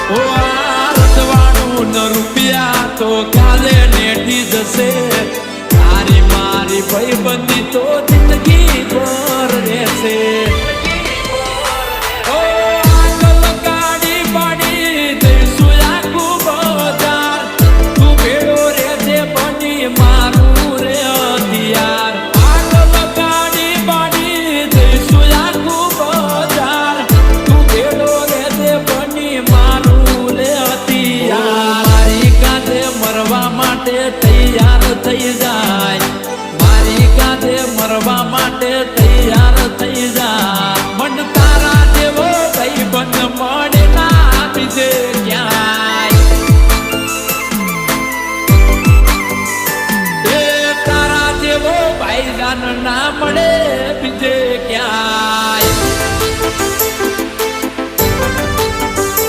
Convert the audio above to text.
ઓ આ રજવાડું ન રૂપિયા તો કાલે નેઠી જશે તારી મારી ભાઈબંધી તો જિંદગી ભર રહેશે માટે